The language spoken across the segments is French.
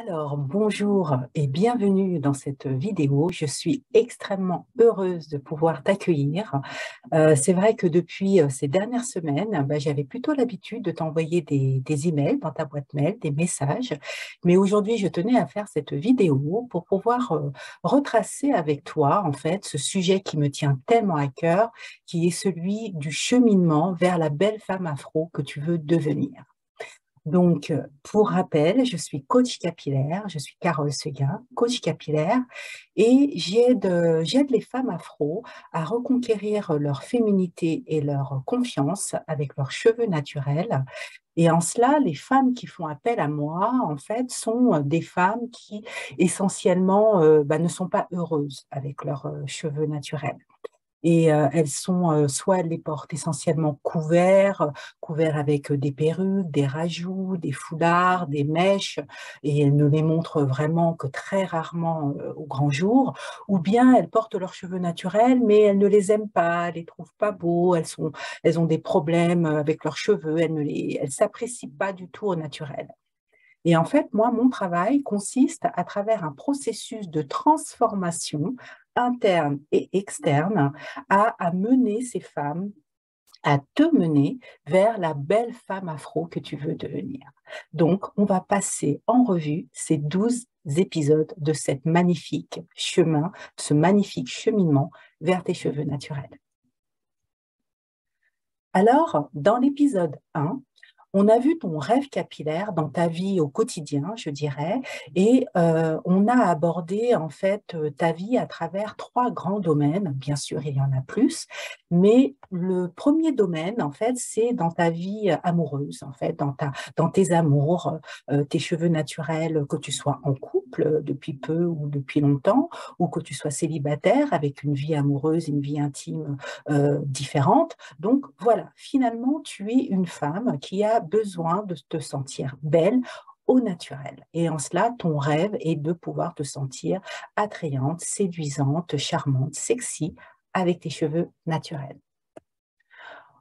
Alors, bonjour et bienvenue dans cette vidéo. Je suis extrêmement heureuse de pouvoir t'accueillir. C'est vrai que depuis ces dernières semaines, j'avais plutôt l'habitude de t'envoyer des emails dans ta boîte mail, des messages. Mais aujourd'hui, je tenais à faire cette vidéo pour pouvoir retracer avec toi, en fait, ce sujet qui me tient tellement à cœur, qui est celui du cheminement vers la belle femme afro que tu veux devenir. Donc, pour rappel, je suis coach capillaire, je suis Carole Seguin, coach capillaire, et j'aide les femmes afro à reconquérir leur féminité et leur confiance avec leurs cheveux naturels. Et en cela, les femmes qui font appel à moi, en fait, sont des femmes qui essentiellement ne sont pas heureuses avec leurs cheveux naturels. Et elles sont, soit elles les portent essentiellement couverts avec des perruques, des rajouts, des foulards, des mèches, et elles ne les montrent vraiment que très rarement au grand jour, ou bien elles portent leurs cheveux naturels, mais elles ne les aiment pas, elles les trouvent pas beaux, elles ont des problèmes avec leurs cheveux, elles s'apprécient pas du tout au naturel. Et en fait, moi, mon travail consiste à travers un processus de transformation interne et externe à mener ces femmes, à te mener vers la belle femme afro que tu veux devenir. Donc, on va passer en revue ces 12 épisodes de cette magnifique chemin, ce magnifique cheminement vers tes cheveux naturels. Alors, dans l'épisode 1, on a vu ton rêve capillaire dans ta vie au quotidien, je dirais, et on a abordé en fait ta vie à travers 3 grands domaines. Bien sûr, il y en a plus, mais le premier domaine, en fait, c'est dans ta vie amoureuse, en fait, dans tes amours, tes cheveux naturels, que tu sois en couple depuis peu ou depuis longtemps, ou que tu sois célibataire avec une vie amoureuse, une vie intime différente. Donc voilà, finalement, tu es une femme qui a besoin de te sentir belle au naturel. Et en cela, ton rêve est de pouvoir te sentir attrayante, séduisante, charmante, sexy avec tes cheveux naturels.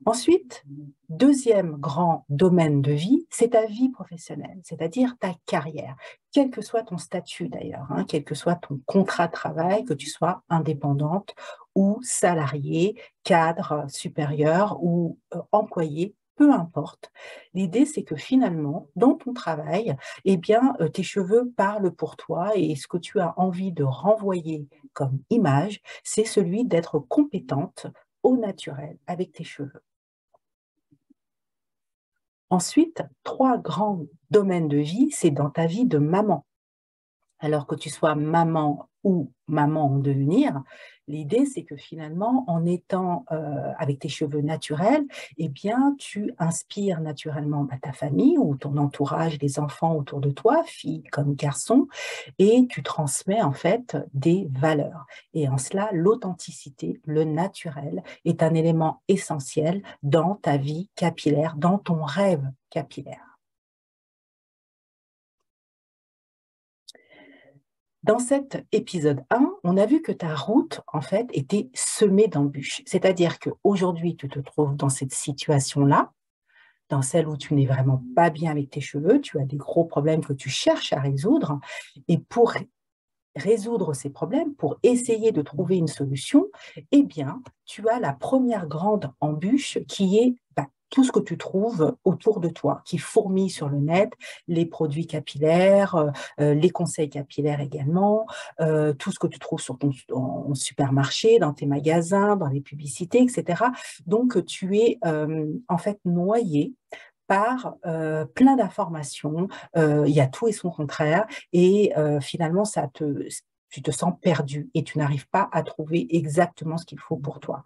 Ensuite, deuxième grand domaine de vie, c'est ta vie professionnelle, c'est-à-dire ta carrière, quel que soit ton statut d'ailleurs, quel que soit ton contrat de travail, que tu sois indépendante ou salariée, cadre supérieur ou employé, peu importe. L'idée, c'est que finalement, dans ton travail, tes cheveux parlent pour toi et ce que tu as envie de renvoyer comme image, c'est celui d'être compétente au naturel avec tes cheveux. Ensuite, 3 grands domaines de vie, c'est dans ta vie de maman. Alors que tu sois maman ou maman en devenir, l'idée c'est que finalement, en étant avec tes cheveux naturels, tu inspires naturellement ta famille ou ton entourage, les enfants autour de toi, filles comme garçons, et tu transmets en fait des valeurs. Et en cela, l'authenticité, le naturel est un élément essentiel dans ta vie capillaire, dans ton rêve capillaire. Dans cet épisode 1, on a vu que ta route, en fait, était semée d'embûches. C'est-à-dire qu'aujourd'hui, tu te trouves dans cette situation-là, dans celle où tu n'es vraiment pas bien avec tes cheveux, tu as des gros problèmes que tu cherches à résoudre. Et pour résoudre ces problèmes, pour essayer de trouver une solution, tu as la première grande embûche qui est tout ce que tu trouves autour de toi, qui fourmille sur le net, les produits capillaires, les conseils capillaires également, tout ce que tu trouves sur ton en supermarché, dans tes magasins, dans les publicités, etc. Donc, tu es en fait noyé par plein d'informations, il y a tout et son contraire, et finalement, tu te sens perdu et tu n'arrives pas à trouver exactement ce qu'il faut pour toi.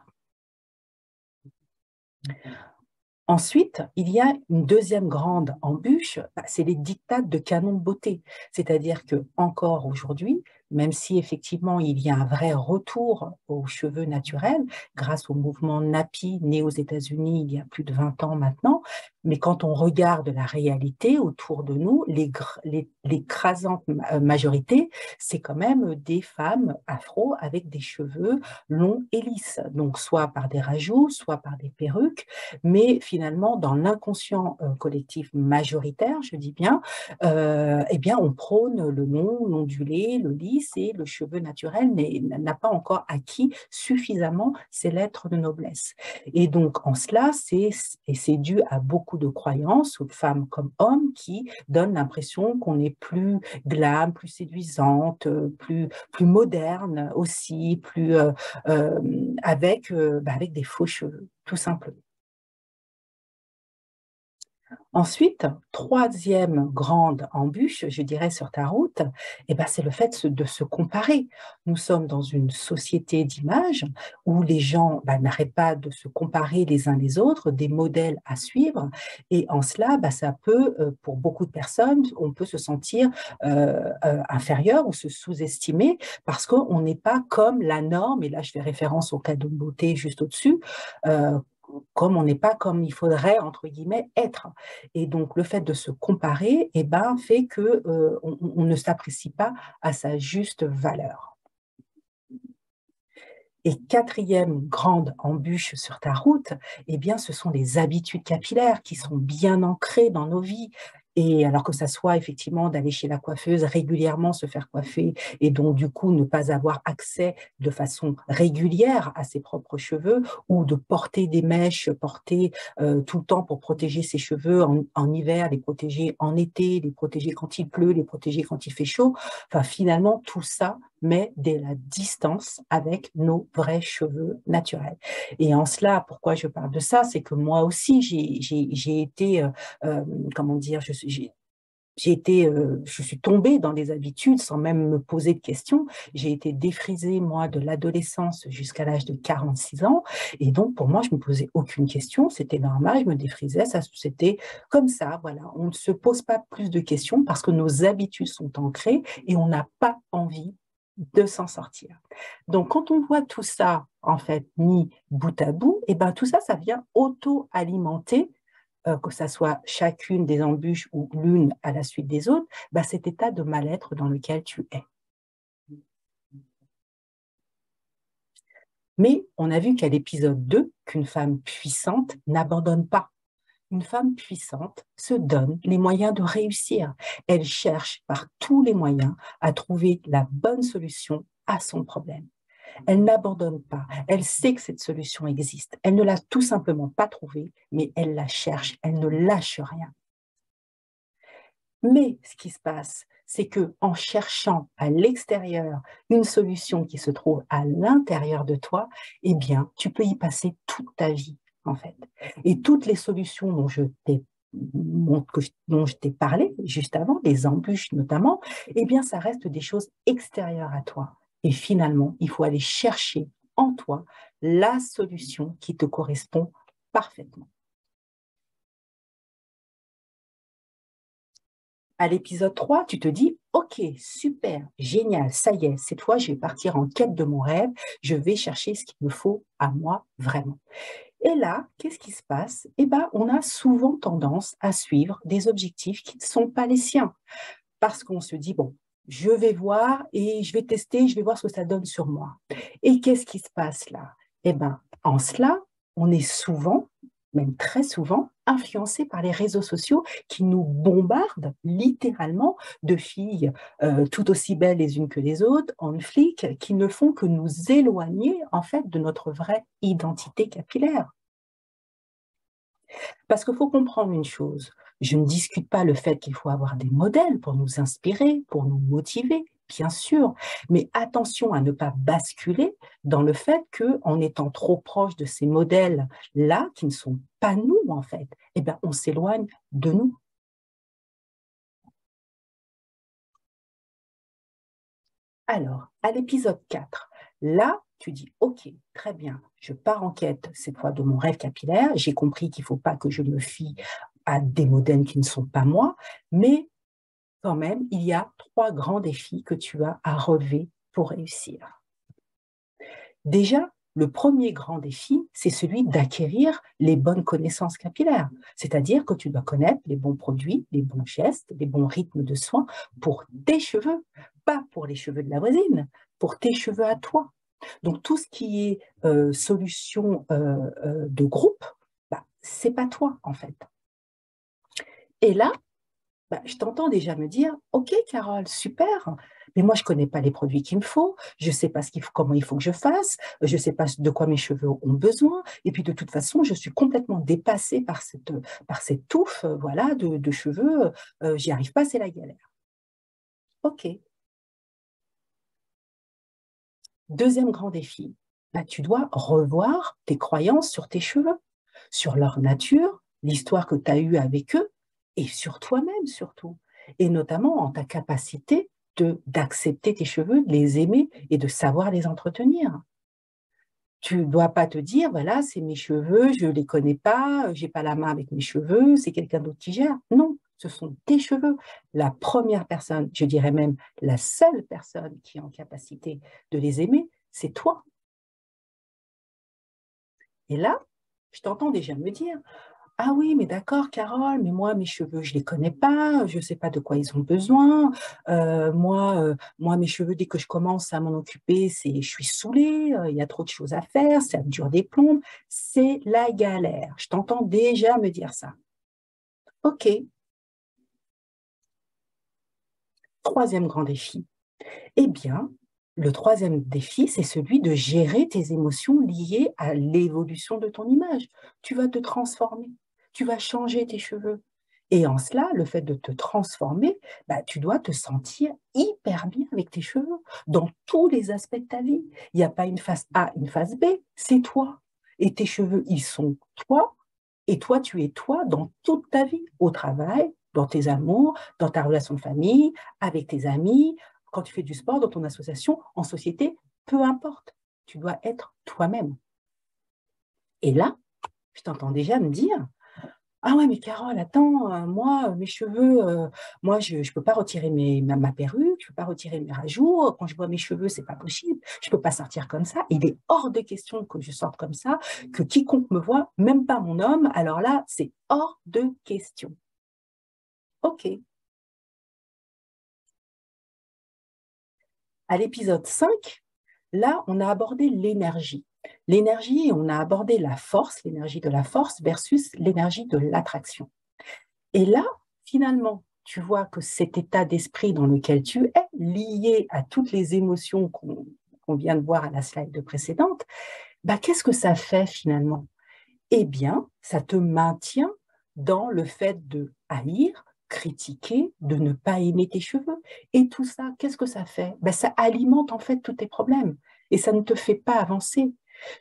Ensuite, il y a une deuxième grande embûche, c'est les diktats de canon de beauté. C'est-à-dire que encore aujourd'hui, même si effectivement il y a un vrai retour aux cheveux naturels grâce au mouvement Nappy né aux États-Unis il y a plus de 20 ans maintenant. Mais quand on regarde la réalité autour de nous, l'écrasante majorité, c'est quand même des femmes afro avec des cheveux longs et lisses, donc soit par des rajouts, soit par des perruques, mais finalement dans l'inconscient collectif majoritaire, je dis bien, eh bien on prône le long, l'ondulé, le lisse, et le cheveu naturel n'a pas encore acquis suffisamment ses lettres de noblesse. Et donc en cela, c'est dû à beaucoup de croyances, femmes comme hommes, qui donnent l'impression qu'on est plus glam, plus séduisante, plus moderne aussi, avec des faux cheveux, tout simplement. Ensuite, troisième grande embûche, je dirais, sur ta route, eh ben, c'est le fait de se comparer. Nous sommes dans une société d'image où les gens n'arrêtent pas de se comparer les uns les autres, des modèles à suivre, et en cela, ça peut, pour beaucoup de personnes, on peut se sentir inférieur ou se sous-estimer parce qu'on n'est pas comme la norme, et là je fais référence au cadeau de beauté juste au-dessus, comme on n'est pas comme il faudrait, entre guillemets, être. Et donc, le fait de se comparer fait que on ne s'apprécie pas à sa juste valeur. Et quatrième grande embûche sur ta route, ce sont les habitudes capillaires qui sont bien ancrées dans nos vies. Et alors que ça soit effectivement d'aller chez la coiffeuse régulièrement, se faire coiffer, et donc du coup ne pas avoir accès de façon régulière à ses propres cheveux, ou de porter des mèches, porter tout le temps pour protéger ses cheveux en hiver, les protéger en été, les protéger quand il pleut, les protéger quand il fait chaud. Enfin, finalement, tout ça met de la distance avec nos vrais cheveux naturels. Et en cela, pourquoi je parle de ça, c'est que moi aussi, j'ai été, comment dire, je suis tombée dans des habitudes sans même me poser de questions. J'ai été défrisée, moi, de l'adolescence jusqu'à l'âge de 46 ans. Et donc, pour moi, je ne me posais aucune question. C'était normal, je me défrisais. C'était comme ça, voilà. On ne se pose pas plus de questions parce que nos habitudes sont ancrées et on n'a pas envie de s'en sortir. Donc, quand on voit tout ça, en fait, mis bout à bout, tout ça, ça vient auto-alimenter, que ça soit chacune des embûches ou l'une à la suite des autres, cet état de mal-être dans lequel tu es. Mais on a vu qu'à l'épisode 2, qu'une femme puissante n'abandonne pas. Une femme puissante se donne les moyens de réussir. Elle cherche par tous les moyens à trouver la bonne solution à son problème. Elle n'abandonne pas. Elle sait que cette solution existe. Elle ne l'a tout simplement pas trouvée, mais elle la cherche. Elle ne lâche rien. Mais ce qui se passe, c'est que en cherchant à l'extérieur une solution qui se trouve à l'intérieur de toi, tu peux y passer toute ta vie, en fait. Et toutes les solutions dont je t'ai parlé juste avant, les embûches notamment, ça reste des choses extérieures à toi. Et finalement, il faut aller chercher en toi la solution qui te correspond parfaitement. À l'épisode 3, tu te dis « Ok, super, génial, ça y est, cette fois, je vais partir en quête de mon rêve, je vais chercher ce qu'il me faut à moi vraiment. » Et là, qu'est-ce qui se passe? On a souvent tendance à suivre des objectifs qui ne sont pas les siens, parce qu'on se dit « Bon, je vais voir et je vais tester, je vais voir ce que ça donne sur moi. » Et qu'est-ce qui se passe là? En cela, on est souvent, même très souvent, influencé par les réseaux sociaux qui nous bombardent littéralement de filles tout aussi belles les unes que les autres, en flic, qui ne font que nous éloigner en fait de notre vraie identité capillaire. Parce qu'il faut comprendre une chose, je ne discute pas le fait qu'il faut avoir des modèles pour nous inspirer, pour nous motiver, bien sûr, mais attention à ne pas basculer dans le fait qu'en étant trop proche de ces modèles-là, qui ne sont pas nous en fait, on s'éloigne de nous. Alors, à l'épisode 4, là, tu dis, ok, très bien, je pars en quête cette fois de mon rêve capillaire, j'ai compris qu'il ne faut pas que je me fie à des modèles qui ne sont pas moi, mais quand même, il y a 3 grands défis que tu as à relever pour réussir. Déjà, le premier grand défi, c'est celui d'acquérir les bonnes connaissances capillaires. C'est-à-dire que tu dois connaître les bons produits, les bons gestes, les bons rythmes de soins pour tes cheveux, pas pour les cheveux de la voisine, pour tes cheveux à toi. Donc, tout ce qui est solution de groupe, bah, c'est pas toi, en fait. Et là, bah, je t'entends déjà me dire, OK, Carole, super, mais moi, je ne connais pas les produits qu'il me faut, je ne sais pas comment il faut que je fasse, je ne sais pas de quoi mes cheveux ont besoin, et puis de toute façon, je suis complètement dépassée par cette touffe voilà, de cheveux, j'y arrive pas, c'est la galère. OK. Deuxième grand défi, bah, tu dois revoir tes croyances sur tes cheveux, sur leur nature, l'histoire que tu as eue avec eux, et sur toi-même surtout, et notamment en ta capacité d'accepter tes cheveux, de les aimer et de savoir les entretenir. Tu ne dois pas te dire, voilà, c'est mes cheveux, je ne les connais pas, j'ai pas la main avec mes cheveux, c'est quelqu'un d'autre qui gère. Non, ce sont tes cheveux. La première personne, je dirais même la seule personne qui est en capacité de les aimer, c'est toi. Et là, je t'entends déjà me dire, ah oui, mais d'accord, Carole, mais moi, mes cheveux, je ne les connais pas, je ne sais pas de quoi ils ont besoin. Moi, mes cheveux, dès que je commence à m'en occuper, je suis saoulée, il y a trop de choses à faire, ça me dure des plombes, c'est la galère. Je t'entends déjà me dire ça. OK, troisième grand défi. Eh bien, le troisième défi, c'est celui de gérer tes émotions liées à l'évolution de ton image. Tu vas te transformer, tu vas changer tes cheveux. Et en cela, le fait de te transformer, bah, tu dois te sentir hyper bien avec tes cheveux dans tous les aspects de ta vie. Il n'y a pas une face A, une face B, c'est toi. Et tes cheveux, ils sont toi, et toi, tu es toi dans toute ta vie, au travail, dans tes amours, dans ta relation de famille, avec tes amis, quand tu fais du sport, dans ton association, en société, peu importe. Tu dois être toi-même. Et là, je t'entends déjà me dire, ah ouais, mais Carole, attends, moi, mes cheveux, moi, je ne peux pas retirer ma perruque, je ne peux pas retirer mes rajouts. Quand je vois mes cheveux, c'est pas possible. Je ne peux pas sortir comme ça. Il est hors de question que je sorte comme ça, que quiconque me voit, même pas mon homme. Alors là, c'est hors de question. OK. À l'épisode 5, là, on a abordé l'énergie. L'énergie, on a abordé la force, l'énergie de la force versus l'énergie de l'attraction. Et là, finalement, tu vois que cet état d'esprit dans lequel tu es, lié à toutes les émotions qu'on vient de voir à la slide précédente, bah, qu'est-ce que ça fait finalement? Eh bien, ça te maintient dans le fait de haïr, critiquer, de ne pas aimer tes cheveux. Et tout ça, qu'est-ce que ça fait? Ben, ça alimente en fait tous tes problèmes et ça ne te fait pas avancer.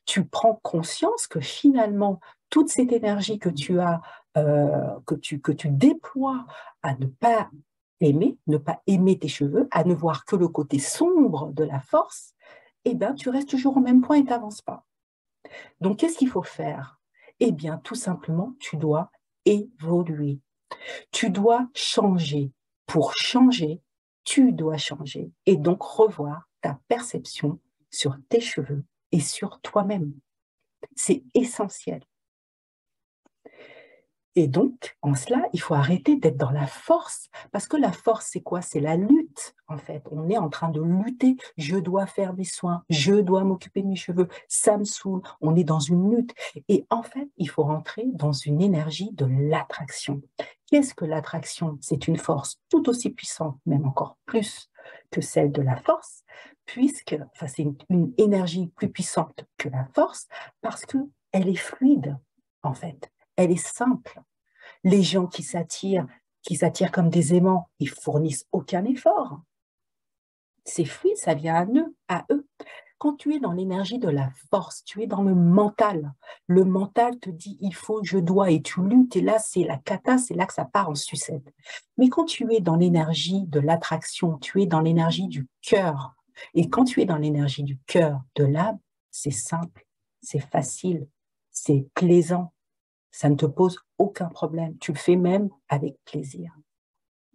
Tu prends conscience que finalement, toute cette énergie que tu as, que tu déploies à ne pas aimer tes cheveux, à ne voir que le côté sombre de la force, eh bien, tu restes toujours au même point et tu n'avances pas. Donc, qu'est-ce qu'il faut faire? Eh bien, tout simplement, tu dois évoluer. Tu dois changer. Pour changer, tu dois changer et donc revoir ta perception sur tes cheveux et sur toi-même. C'est essentiel. Et donc, en cela, il faut arrêter d'être dans la force, parce que la force, c'est quoi? C'est la lutte, en fait. On est en train de lutter. Je dois faire des soins, je dois m'occuper de mes cheveux, ça me saoule. On est dans une lutte. Et en fait, il faut rentrer dans une énergie de l'attraction. Qu'est-ce que l'attraction? C'est une force tout aussi puissante, même encore plus que celle de la force, enfin, c'est une énergie plus puissante que la force, parce qu'elle est fluide, en fait. Elle est simple. Les gens qui s'attirent comme des aimants, ils fournissent aucun effort. C'est fluide, ça vient à eux. Quand tu es dans l'énergie de la force, tu es dans le mental. Le mental te dit, il faut, je dois, et tu luttes, et là, c'est la cata, c'est là que ça part en sucette. Mais quand tu es dans l'énergie de l'attraction, tu es dans l'énergie du cœur. Et quand tu es dans l'énergie du cœur, de l'âme, c'est simple, c'est facile, c'est plaisant. Ça ne te pose aucun problème. Tu le fais même avec plaisir.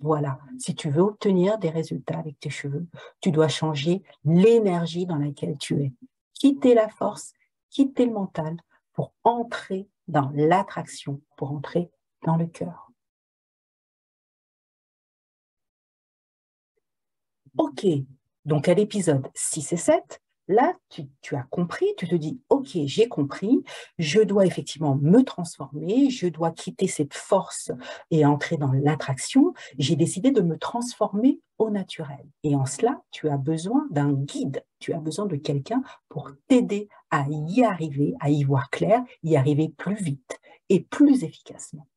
Voilà, si tu veux obtenir des résultats avec tes cheveux, tu dois changer l'énergie dans laquelle tu es. Quitter la force, quitter le mental pour entrer dans l'attraction, pour entrer dans le cœur. Ok, donc à l'épisode 6 et 7, là, tu as compris, tu te dis, ok, j'ai compris, je dois effectivement me transformer, je dois quitter cette force et entrer dans l'attraction. J'ai décidé de me transformer au naturel. Et en cela, tu as besoin d'un guide, tu as besoin de quelqu'un pour t'aider à y arriver, à y voir clair, y arriver plus vite et plus efficacement.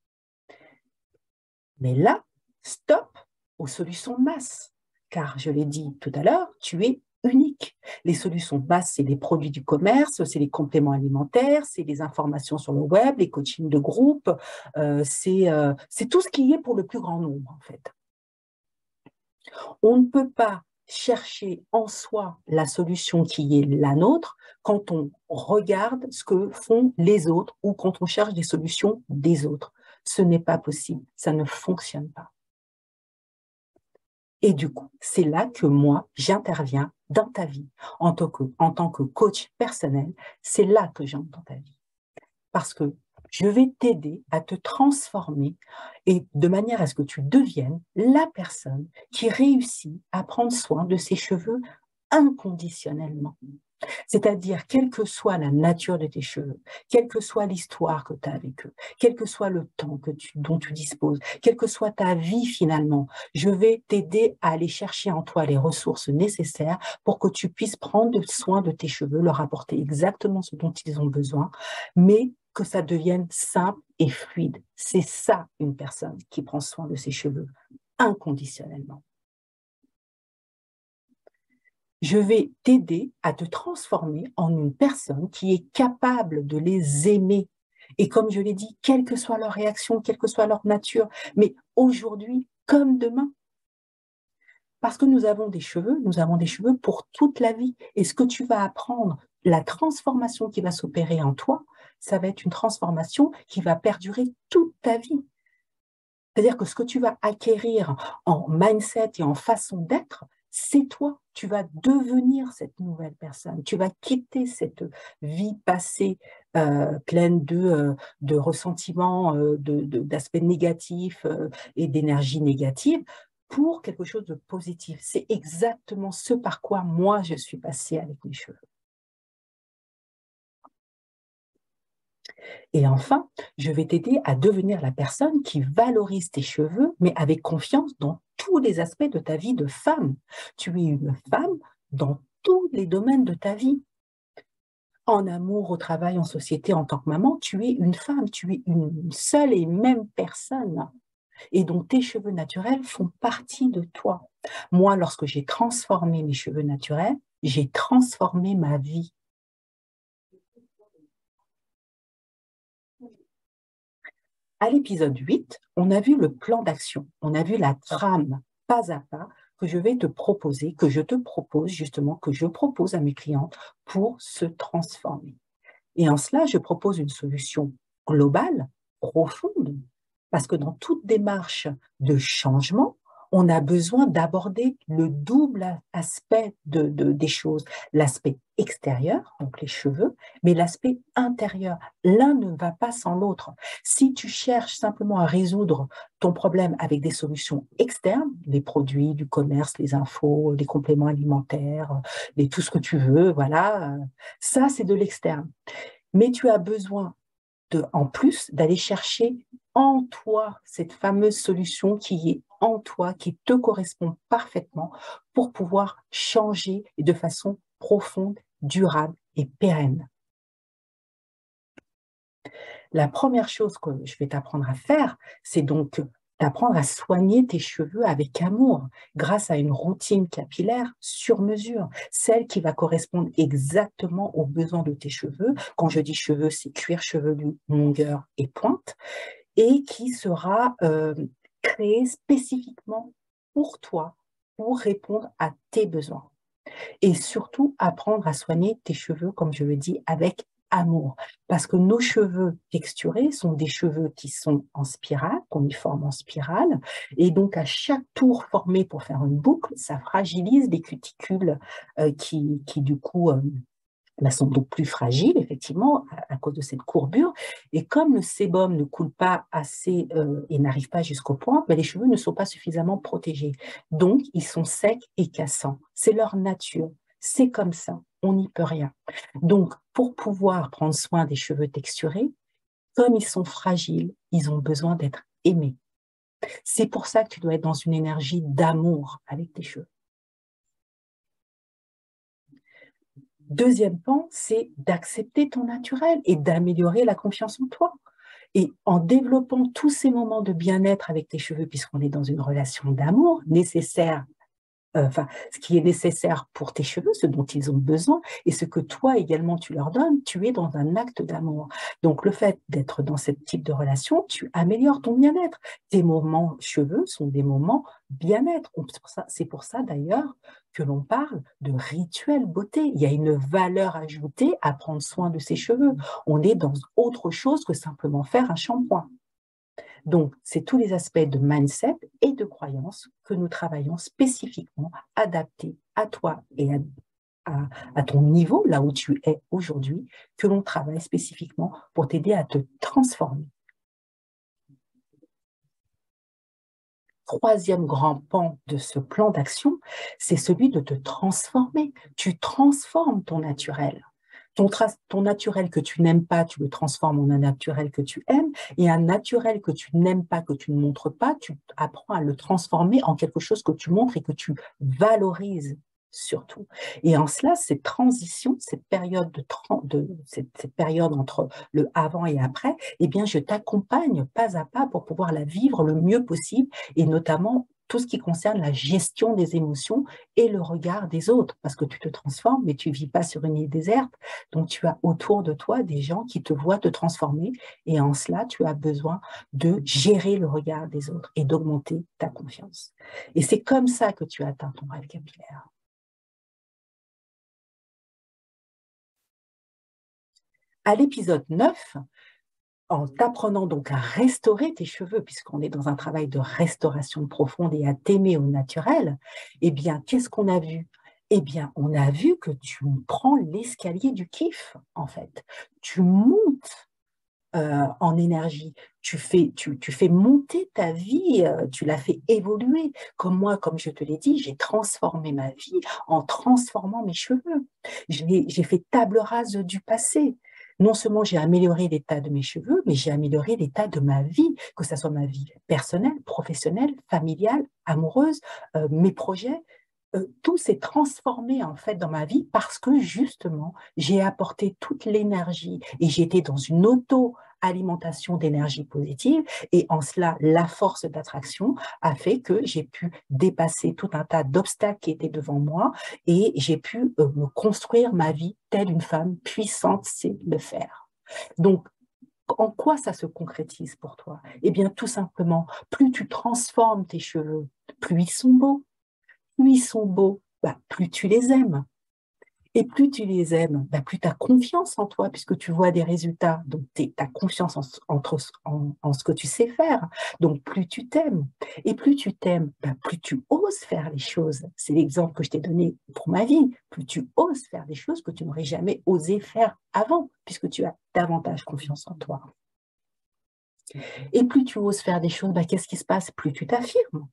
Mais là, stop aux solutions de masse, car je l'ai dit tout à l'heure, tu es unique. Les solutions de masse, c'est les produits du commerce, c'est les compléments alimentaires, c'est les informations sur le web, les coachings de groupe, c'est tout ce qui est pour le plus grand nombre, en fait. On ne peut pas chercher en soi la solution qui est la nôtre quand on regarde ce que font les autres ou quand on cherche des solutions des autres. Ce n'est pas possible, ça ne fonctionne pas. Et du coup, c'est là que moi, j'interviens dans ta vie. En tant que coach personnel, c'est là que j'entre dans ta vie. Parce que je vais t'aider à te transformer et de manière à ce que tu deviennes la personne qui réussit à prendre soin de ses cheveux inconditionnellement. C'est-à-dire, quelle que soit la nature de tes cheveux, quelle que soit l'histoire que tu as avec eux, quel que soit le temps dont tu disposes, quelle que soit ta vie finalement, je vais t'aider à aller chercher en toi les ressources nécessaires pour que tu puisses prendre soin de tes cheveux, leur apporter exactement ce dont ils ont besoin, mais que ça devienne simple et fluide. C'est ça une personne qui prend soin de ses cheveux inconditionnellement. Je vais t'aider à te transformer en une personne qui est capable de les aimer. Et comme je l'ai dit, quelle que soit leur réaction, quelle que soit leur nature, mais aujourd'hui comme demain. Parce que nous avons des cheveux pour toute la vie. Et ce que tu vas apprendre, la transformation qui va s'opérer en toi, ça va être une transformation qui va perdurer toute ta vie. C'est-à-dire que ce que tu vas acquérir en mindset et en façon d'être, c'est toi. Tu vas devenir cette nouvelle personne. Tu vas quitter cette vie passée pleine de ressentiments, d'aspects négatifs et d'énergie négative pour quelque chose de positif. C'est exactement ce par quoi moi je suis passée avec mes cheveux. Et enfin, je vais t'aider à devenir la personne qui valorise tes cheveux, mais avec confiance dans tous les aspects de ta vie de femme. Tu es une femme dans tous les domaines de ta vie. En amour, au travail, en société, en tant que maman, tu es une femme, tu es une seule et même personne. Et donc, tes cheveux naturels font partie de toi. Moi, lorsque j'ai transformé mes cheveux naturels, j'ai transformé ma vie. À l'épisode 8, on a vu le plan d'action, on a vu la trame pas à pas que je vais te proposer, que je te propose justement, que je propose à mes clientes pour se transformer. Et en cela, je propose une solution globale, profonde, parce que dans toute démarche de changement, on a besoin d'aborder le double aspect des choses. L'aspect extérieur, donc les cheveux, mais l'aspect intérieur. L'un ne va pas sans l'autre. Si tu cherches simplement à résoudre ton problème avec des solutions externes, les produits du commerce, les infos, les compléments alimentaires, tout ce que tu veux, voilà, ça c'est de l'externe. Mais tu as besoin en plus d'aller chercher en toi cette fameuse solution qui est en toi, qui te correspond parfaitement pour pouvoir changer de façon profonde, durable et pérenne. La première chose que je vais t'apprendre à faire, c'est donc d'apprendre à soigner tes cheveux avec amour, grâce à une routine capillaire sur mesure, celle qui va correspondre exactement aux besoins de tes cheveux. Quand je dis cheveux, c'est cuir chevelu, longueur et pointe, et qui sera créée spécifiquement pour toi, pour répondre à tes besoins. Et surtout, apprendre à soigner tes cheveux, comme je le dis, avec amour. Parce que nos cheveux texturés sont des cheveux qui sont en spirale, qu'on y forme en spirale. Et donc, à chaque tour formé pour faire une boucle, ça fragilise les cuticules qui du coup, sont donc plus fragiles, effectivement, à cause de cette courbure. Et comme le sébum ne coule pas assez et n'arrive pas jusqu'au point, les cheveux ne sont pas suffisamment protégés. Donc, ils sont secs et cassants. C'est leur nature. C'est comme ça. On n'y peut rien. Donc, pour pouvoir prendre soin des cheveux texturés, comme ils sont fragiles, ils ont besoin d'être aimés. C'est pour ça que tu dois être dans une énergie d'amour avec tes cheveux. Deuxième pan, c'est d'accepter ton naturel et d'améliorer la confiance en toi. Et en développant tous ces moments de bien-être avec tes cheveux, puisqu'on est dans une relation d'amour nécessaire, ce qui est nécessaire pour tes cheveux, ce dont ils ont besoin, et ce que toi également tu leur donnes, tu es dans un acte d'amour. Donc le fait d'être dans ce type de relation, tu améliores ton bien-être. Tes moments cheveux sont des moments bien-être. C'est pour ça d'ailleurs que l'on parle de rituel beauté. Il y a une valeur ajoutée à prendre soin de ses cheveux. On est dans autre chose que simplement faire un shampoing. Donc, c'est tous les aspects de mindset et de croyance que nous travaillons spécifiquement, adaptés à toi et à ton niveau, là où tu es aujourd'hui, que l'on travaille spécifiquement pour t'aider à te transformer. Troisième grand pan de ce plan d'action, c'est celui de te transformer. Tu transformes ton naturel. Ton naturel que tu n'aimes pas, tu le transformes en un naturel que tu aimes, et un naturel que tu n'aimes pas, que tu ne montres pas, tu apprends à le transformer en quelque chose que tu montres et que tu valorises surtout. Et en cela, cette transition, cette période, cette période entre le avant et après, eh bien, je t'accompagne pas à pas pour pouvoir la vivre le mieux possible, et notamment tout ce qui concerne la gestion des émotions et le regard des autres, parce que tu te transformes, mais tu vis pas sur une île déserte, donc tu as autour de toi des gens qui te voient te transformer, et en cela, tu as besoin de gérer le regard des autres et d'augmenter ta confiance. Et c'est comme ça que tu atteins ton rêve capillaire. À l'épisode 9, en t'apprenant donc à restaurer tes cheveux, puisqu'on est dans un travail de restauration profonde et à t'aimer au naturel, eh bien, qu'est-ce qu'on a vu? Eh bien, on a vu que tu prends l'escalier du kiff, en fait. Tu montes en énergie, tu fais monter ta vie, tu la fais évoluer. Comme moi, comme je te l'ai dit, j'ai transformé ma vie en transformant mes cheveux. J'ai fait table rase du passé. Non seulement j'ai amélioré l'état de mes cheveux, mais j'ai amélioré l'état de ma vie, que ce soit ma vie personnelle, professionnelle, familiale, amoureuse, mes projets. Tout s'est transformé en fait dans ma vie parce que justement, j'ai apporté toute l'énergie et j'étais dans une auto-alimentation d'énergie positive, et en cela, la force d'attraction a fait que j'ai pu dépasser tout un tas d'obstacles qui étaient devant moi, et j'ai pu me construire ma vie telle une femme puissante sait le faire. Donc, en quoi ça se concrétise pour toi? Eh bien, tout simplement, plus tu transformes tes cheveux, plus ils sont beaux. Plus ils sont beaux, plus tu les aimes. Et plus tu les aimes, plus tu as confiance en toi, puisque tu vois des résultats. Donc, tu as confiance en ce que tu sais faire. Donc, plus tu t'aimes. Et plus tu t'aimes, plus tu oses faire les choses. C'est l'exemple que je t'ai donné pour ma vie. Plus tu oses faire des choses que tu n'aurais jamais osé faire avant, puisque tu as davantage confiance en toi. Et plus tu oses faire des choses, qu'est-ce qui se passe? Plus tu t'affirmes.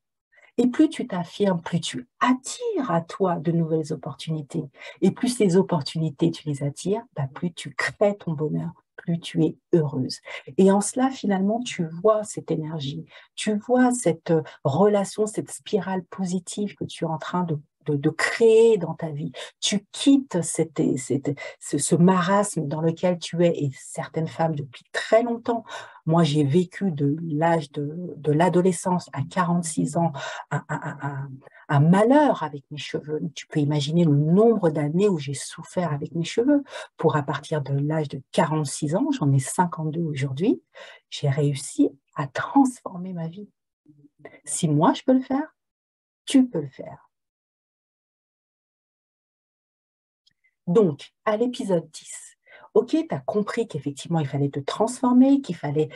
Et plus tu t'affirmes, plus tu attires à toi de nouvelles opportunités. Et plus ces opportunités, tu les attires, plus tu crées ton bonheur, plus tu es heureuse. Et en cela, finalement, tu vois cette énergie, tu vois cette relation, cette spirale positive que tu es en train de créer dans ta vie. Tu quittes ce marasme dans lequel tu es, et certaines femmes depuis très longtemps. Moi, j'ai vécu de l'âge de l'adolescence à 46 ans un malheur avec mes cheveux. Tu peux imaginer le nombre d'années où j'ai souffert avec mes cheveux. Pour, à partir de l'âge de 46 ans, j'en ai 52 aujourd'hui, j'ai réussi à transformer ma vie. Si moi je peux le faire, tu peux le faire. Donc, à l'épisode 10, Ok, tu as compris qu'effectivement, il fallait te transformer, qu'il fallait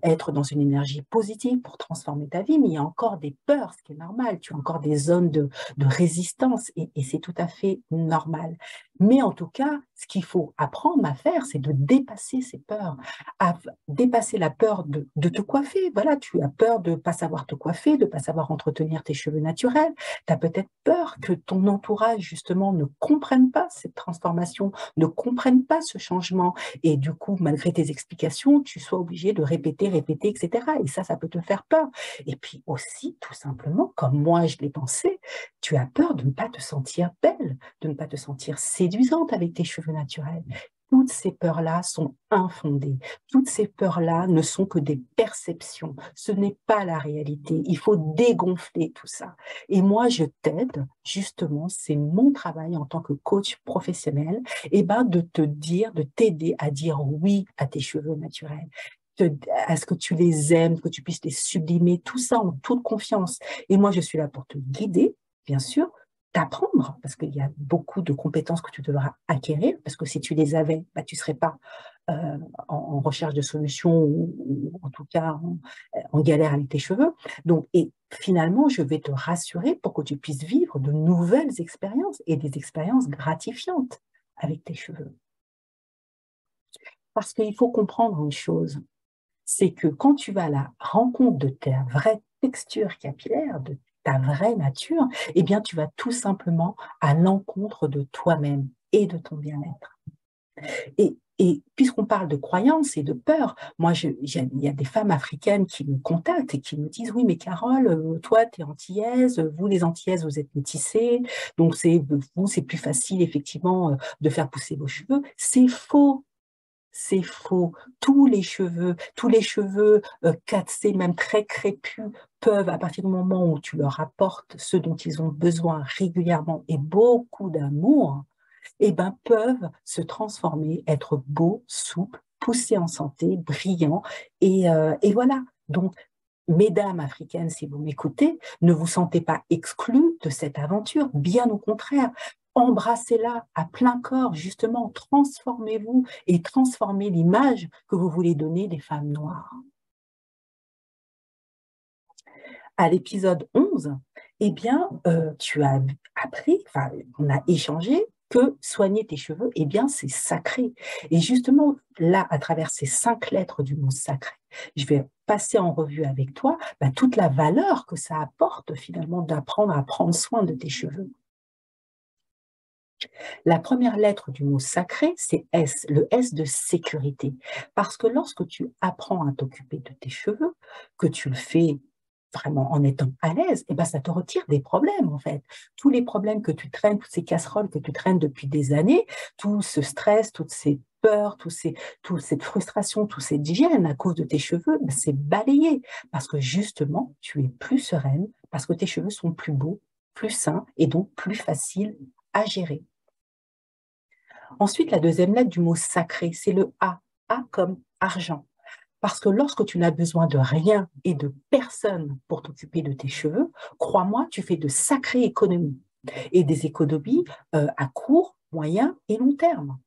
être dans une énergie positive pour transformer ta vie, mais il y a encore des peurs, ce qui est normal. Tu as encore des zones de résistance et c'est tout à fait normal. Mais en tout cas, ce qu'il faut apprendre à faire, c'est de dépasser ces peurs, à dépasser la peur de te coiffer. Voilà, tu as peur de ne pas savoir te coiffer, de ne pas savoir entretenir tes cheveux naturels. Tu as peut-être peur que ton entourage, justement, ne comprenne pas cette transformation, ne comprenne pas ce changement. Et du coup, malgré tes explications, tu sois obligé de répéter, répéter, etc. Et ça peut te faire peur. Et puis aussi, tout simplement, comme moi je l'ai pensé, tu as peur de ne pas te sentir belle, de ne pas te sentir séduisante avec tes cheveux naturels. Toutes ces peurs-là sont infondées. Toutes ces peurs-là ne sont que des perceptions. Ce n'est pas la réalité. Il faut dégonfler tout ça. Et moi, je t'aide, justement, c'est mon travail en tant que coach professionnel, et ben, de te dire, de t'aider à dire oui à tes cheveux naturels, à ce que tu les aimes, que tu puisses les sublimer, tout ça en toute confiance. Et moi, je suis là pour te guider, bien sûr, t'apprendre, parce qu'il y a beaucoup de compétences que tu devras acquérir, parce que si tu les avais, bah, tu ne serais pas en recherche de solutions ou en tout cas en galère avec tes cheveux. Donc, et finalement, je vais te rassurer pour que tu puisses vivre de nouvelles expériences et des expériences gratifiantes avec tes cheveux. Parce qu'il faut comprendre une chose, c'est que quand tu vas à la rencontre de ta vraie texture capillaire, de ta vraie nature, eh bien, tu vas tout simplement à l'encontre de toi-même et de ton bien-être. Et puisqu'on parle de croyances et de peur, moi, il y a des femmes africaines qui me contactent et qui me disent, oui, mais Carole, toi, tu es antillaise, vous, les antillaises, vous êtes métissées, donc vous, c'est plus facile, effectivement, de faire pousser vos cheveux. C'est faux. C'est faux. Tous les cheveux 4C, même très crépus, peuvent, à partir du moment où tu leur apportes ce dont ils ont besoin régulièrement et beaucoup d'amour, eh ben, peuvent se transformer, être beaux, souples, poussés en santé, brillants. Et voilà. Donc, mesdames africaines, si vous m'écoutez, ne vous sentez pas exclues de cette aventure. Bien au contraire. Embrassez-la à plein corps, justement, transformez-vous et transformez l'image que vous voulez donner des femmes noires. À l'épisode 11, eh bien, tu as appris, enfin, on a échangé que soigner tes cheveux, eh bien, c'est sacré. Et justement, là, à travers ces 5 lettres du mot sacré, je vais passer en revue avec toi toute la valeur que ça apporte finalement d'apprendre à prendre soin de tes cheveux. La première lettre du mot sacré, c'est S, le S de sécurité. Parce que lorsque tu apprends à t'occuper de tes cheveux, que tu le fais vraiment en étant à l'aise, eh ben ça te retire des problèmes en fait. Tous les problèmes que tu traînes, toutes ces casseroles que tu traînes depuis des années, tout ce stress, toutes ces peurs, toute cette frustration, toute cette gêne à cause de tes cheveux, ben c'est balayé. Parce que justement, tu es plus sereine, parce que tes cheveux sont plus beaux, plus sains et donc plus faciles à gérer. Ensuite, la deuxième lettre du mot sacré, c'est le A. A comme argent. Parce que lorsque tu n'as besoin de rien et de personne pour t'occuper de tes cheveux, crois-moi, tu fais de sacrées économies. Et des économies à court, moyen et long terme.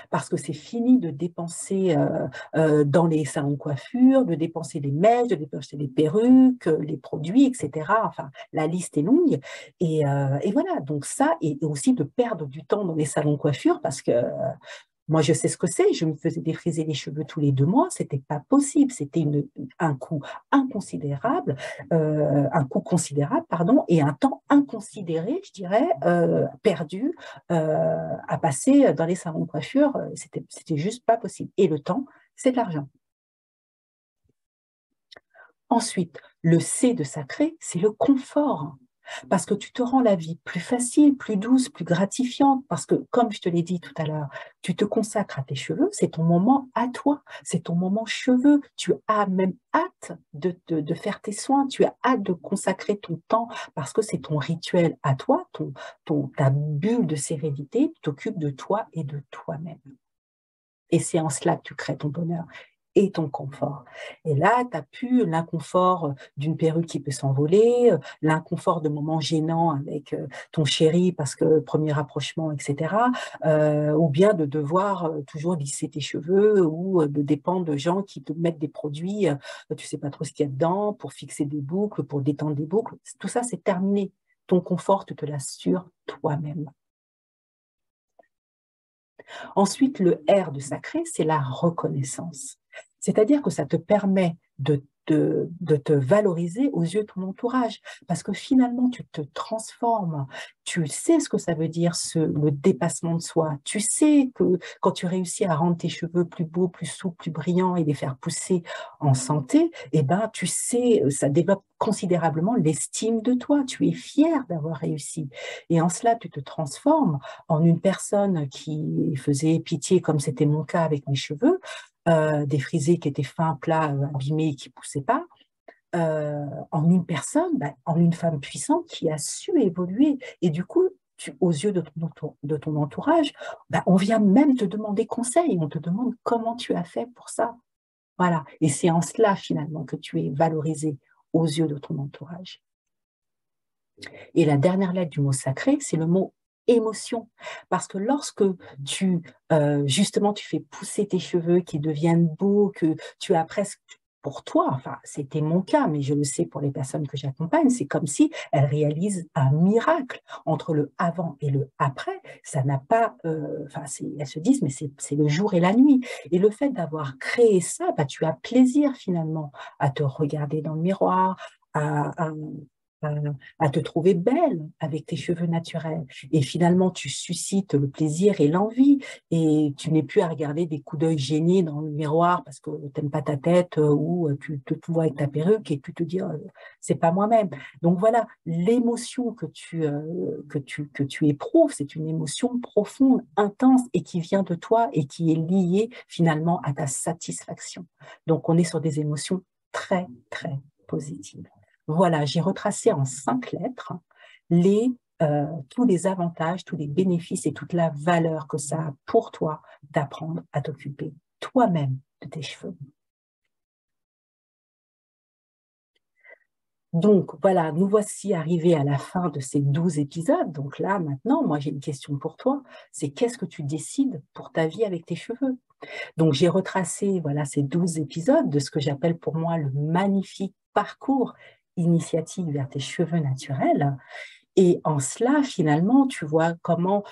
Parce que c'est fini de dépenser dans les salons de coiffure, de dépenser des mèches, de dépenser des perruques, les produits, etc. Enfin, la liste est longue. Et voilà, donc ça, et aussi de perdre du temps dans les salons de coiffure, parce que moi, je sais ce que c'est. Je me faisais défriser les cheveux tous les 2 mois. C'était pas possible. C'était un coût inconsidérable, un coût considérable, pardon, et un temps inconsidéré, je dirais, perdu à passer dans les salons de coiffure. C'était juste pas possible. Et le temps, c'est de l'argent. Ensuite, le C de sacré, c'est le confort. Parce que tu te rends la vie plus facile, plus douce, plus gratifiante. Parce que, comme je te l'ai dit tout à l'heure, tu te consacres à tes cheveux, c'est ton moment à toi, c'est ton moment cheveux. Tu as même hâte de faire tes soins, tu as hâte de consacrer ton temps parce que c'est ton rituel à toi, ta bulle de sérénité, tu t'occupes de toi et de toi-même. Et c'est en cela que tu crées ton bonheur. et ton confort. Et là, tu as pu l'inconfort d'une perruque qui peut s'envoler, l'inconfort de moments gênants avec ton chéri parce que premier rapprochement, etc. Ou bien de devoir toujours lisser tes cheveux ou de dépendre de gens qui te mettent des produits, tu sais pas trop ce qu'il y a dedans, pour fixer des boucles, pour détendre des boucles. Tout ça, c'est terminé. Ton confort, tu te l'assures toi-même. Ensuite, le R de sacré, c'est la reconnaissance. C'est-à-dire que ça te permet de te valoriser aux yeux de ton entourage. Parce que finalement, tu te transformes. Tu sais ce que ça veut dire, le dépassement de soi. Tu sais que quand tu réussis à rendre tes cheveux plus beaux, plus souples, plus brillants et les faire pousser en santé, eh ben, tu sais, ça développe considérablement l'estime de toi. Tu es fier d'avoir réussi. Et en cela, tu te transformes en une personne qui faisait pitié, comme c'était mon cas avec mes cheveux, des frisés qui étaient fins, plats, abîmés et qui ne poussaient pas, en une personne, en une femme puissante qui a su évoluer. Et du coup, aux yeux de ton entourage, on vient même te demander conseil, on te demande comment tu as fait pour ça. Voilà. Et c'est en cela, finalement, que tu es valorisé aux yeux de ton entourage. Et la dernière lettre du mot sacré, c'est le mot émotion. Parce que lorsque justement, tu fais pousser tes cheveux qui deviennent beaux, que tu as presque, pour toi, enfin, c'était mon cas, mais je le sais pour les personnes que j'accompagne, c'est comme si elles réalisent un miracle entre le avant et le après. Ça n'a pas, elles se disent, mais c'est le jour et la nuit. Et le fait d'avoir créé ça, tu as plaisir finalement à te regarder dans le miroir, à, à te trouver belle avec tes cheveux naturels. Et finalement, tu suscites le plaisir et l'envie et tu n'es plus à regarder des coups d'œil gênés dans le miroir parce que tu n'aimes pas ta tête ou tu te vois avec ta perruque et tu te dis c'est pas moi-même. Donc voilà, l'émotion que tu éprouves, c'est une émotion profonde, intense et qui vient de toi et qui est liée finalement à ta satisfaction. Donc on est sur des émotions très, très positives. Voilà, j'ai retracé en 5 lettres tous les avantages, tous les bénéfices et toute la valeur que ça a pour toi d'apprendre à t'occuper toi-même de tes cheveux. Donc voilà, nous voici arrivés à la fin de ces 12 épisodes. Donc là, maintenant, moi j'ai une question pour toi, c'est qu'est-ce que tu décides pour ta vie avec tes cheveux? Donc j'ai retracé voilà, ces 12 épisodes de ce que j'appelle pour moi le magnifique parcours initiatique vers tes cheveux naturels. Et en cela, finalement, tu vois comment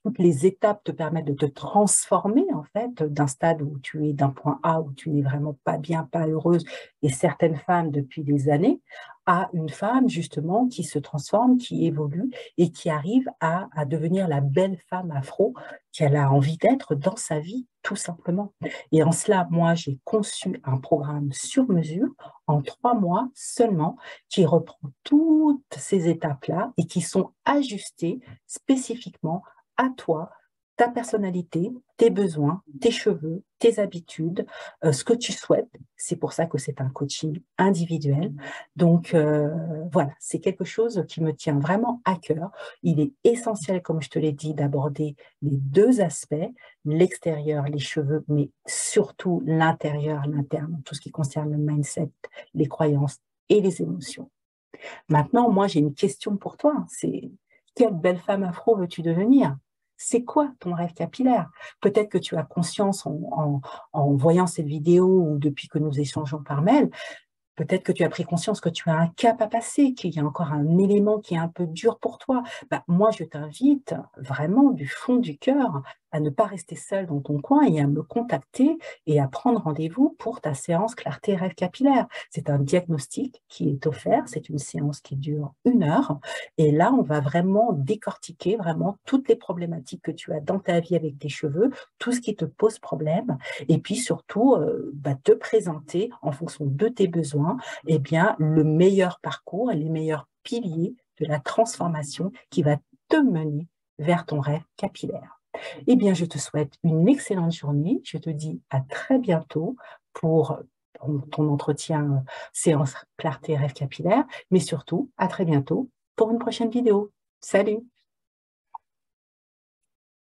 toutes les étapes te permettent de te transformer, en fait, d'un stade où tu es d'un point A, où tu n'es vraiment pas bien, pas heureuse, et certaines femmes depuis des années, à une femme, justement, qui se transforme, qui évolue et qui arrive à devenir la belle femme afro qu'elle a envie d'être dans sa vie, tout simplement. Et en cela, moi, j'ai conçu un programme sur mesure en 3 mois seulement qui reprend toutes ces étapes-là et qui sont ajustées spécifiquement à toi, ta personnalité, tes besoins, tes cheveux, tes habitudes, ce que tu souhaites. C'est pour ça que c'est un coaching individuel. Donc, voilà, c'est quelque chose qui me tient vraiment à cœur. Il est essentiel, comme je te l'ai dit, d'aborder les 2 aspects, l'extérieur, les cheveux, mais surtout l'intérieur, l'interne, tout ce qui concerne le mindset, les croyances et les émotions. Maintenant, moi, j'ai une question pour toi. C'est quelle belle femme afro veux-tu devenir? C'est quoi ton rêve capillaire? Peut-être que tu as conscience en voyant cette vidéo ou depuis que nous échangeons par mail, peut-être que tu as pris conscience que tu as un cap à passer, qu'il y a encore un élément qui est un peu dur pour toi. Moi, je t'invite vraiment du fond du cœur à ne pas rester seule dans ton coin et à me contacter et à prendre rendez-vous pour ta séance clarté rêve capillaire. C'est un diagnostic qui est offert, c'est une séance qui dure 1 heure et là, on va vraiment décortiquer vraiment toutes les problématiques que tu as dans ta vie avec tes cheveux, tout ce qui te pose problème et puis surtout te présenter en fonction de tes besoins le meilleur parcours et les meilleurs piliers de la transformation qui va te mener vers ton rêve capillaire. Eh bien, je te souhaite une excellente journée. Je te dis à très bientôt pour ton entretien séance clarté rêve capillaire, mais surtout à très bientôt pour une prochaine vidéo. Salut!